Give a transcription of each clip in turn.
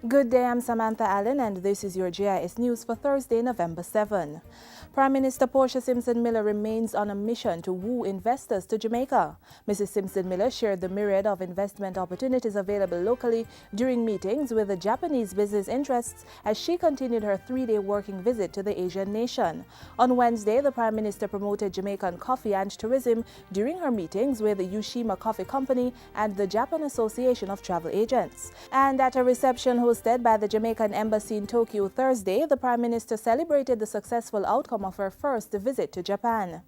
Good day, I'm Samantha Allen and this is your JIS News for Thursday, November 7. Prime Minister Portia Simpson Miller remains on a mission to woo investors to Jamaica. Mrs. Simpson Miller shared the myriad of investment opportunities available locally during meetings with the Japanese business interests as she continued her three-day working visit to the Asian nation. On Wednesday, the Prime Minister promoted Jamaican coffee and tourism during her meetings with the Yushima Coffee Company and the Japan Association of Travel Agents. And at a reception hosted by the Jamaican Embassy in Tokyo Thursday, the Prime Minister celebrated the successful outcome of her first visit to Japan.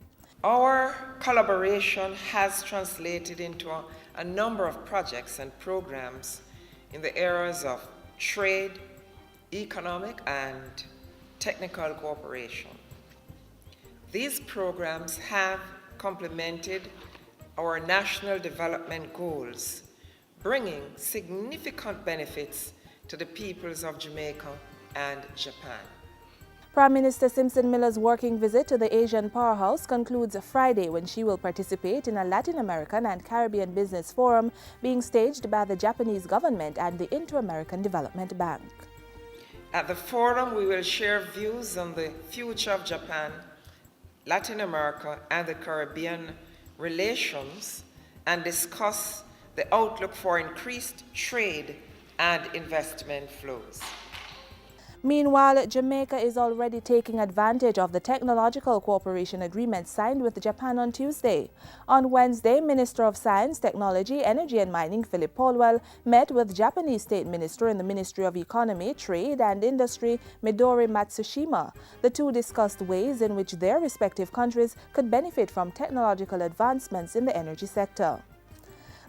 Our collaboration has translated into a number of projects and programs in the areas of trade, economic, and technical cooperation. These programs have complemented our national development goals, bringing significant benefits to the peoples of Jamaica and Japan. Prime Minister Simpson Miller's working visit to the Asian powerhouse concludes Friday when she will participate in a Latin American and Caribbean business forum being staged by the Japanese government and the Inter-American Development Bank. At the forum, we will share views on the future of Japan, Latin America, and the Caribbean relations and discuss the outlook for increased trade and investment flows. Meanwhile, Jamaica is already taking advantage of the technological cooperation agreement signed with Japan on Tuesday. On Wednesday, Minister of Science, Technology, Energy and Mining Philip Paulwell met with Japanese State Minister in the Ministry of Economy, Trade and Industry, Midori Matsushima. The two discussed ways in which their respective countries could benefit from technological advancements in the energy sector.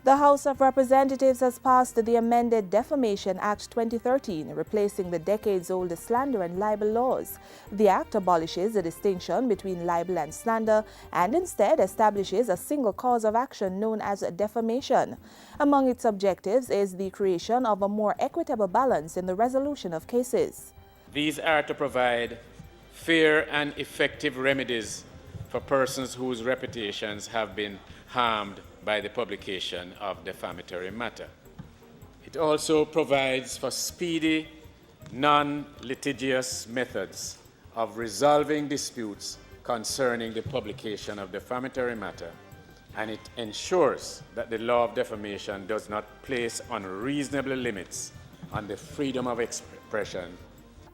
The House of Representatives has passed the amended Defamation Act 2013, replacing the decades-old slander and libel laws. The act abolishes the distinction between libel and slander and instead establishes a single cause of action known as defamation. Among its objectives is the creation of a more equitable balance in the resolution of cases. These are to provide fair and effective remedies for persons whose reputations have been harmed by the publication of defamatory matter. It also provides for speedy, non-litigious methods of resolving disputes concerning the publication of defamatory matter, and it ensures that the law of defamation does not place unreasonable limits on the freedom of expression.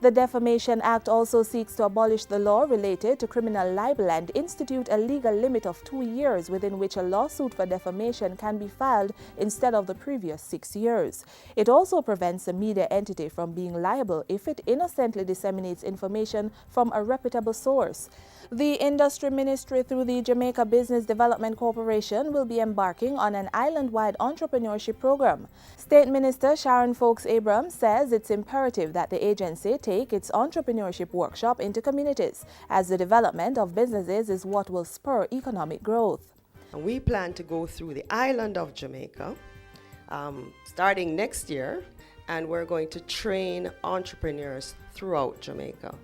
The Defamation Act also seeks to abolish the law related to criminal libel and institute a legal limit of 2 years within which a lawsuit for defamation can be filed instead of the previous 6 years. It also prevents a media entity from being liable if it innocently disseminates information from a reputable source. The Industry Ministry, through the Jamaica Business Development Corporation, will be embarking on an island-wide entrepreneurship program. State Minister Sharon Folks Abrams says it's imperative that the agency take its entrepreneurship workshop into communities, as the development of businesses is what will spur economic growth. And we plan to go through the island of Jamaica starting next year, and we're going to train entrepreneurs throughout Jamaica.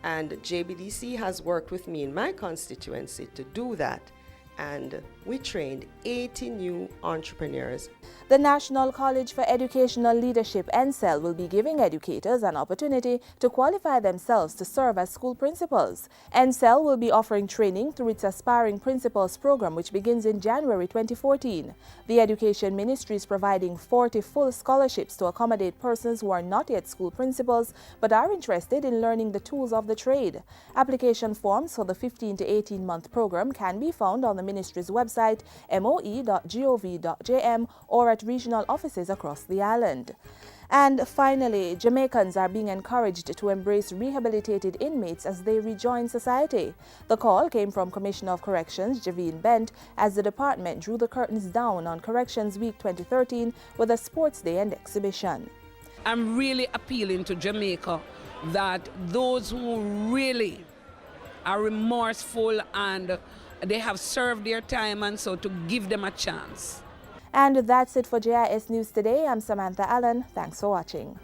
And JBDC has worked with me in my constituency to do that. And we trained 80 new entrepreneurs. The National College for Educational Leadership, NCEL, will be giving educators an opportunity to qualify themselves to serve as school principals. NCEL will be offering training through its Aspiring Principals program, which begins in January 2014. The Education Ministry is providing 40 full scholarships to accommodate persons who are not yet school principals but are interested in learning the tools of the trade. Application forms for the 15 to 18-month program can be found on the Ministry's website, moe.gov.jm, or at regional offices across the island. And finally, Jamaicans are being encouraged to embrace rehabilitated inmates as they rejoin society. The call came from Commissioner of Corrections Javine Bent as the department drew the curtains down on Corrections Week 2013 with a sports day and exhibition. I'm really appealing to Jamaica that those who really are remorseful and they have served their time, and so to give them a chance. And that's it for JIS News today. I'm Samantha Allen. Thanks for watching.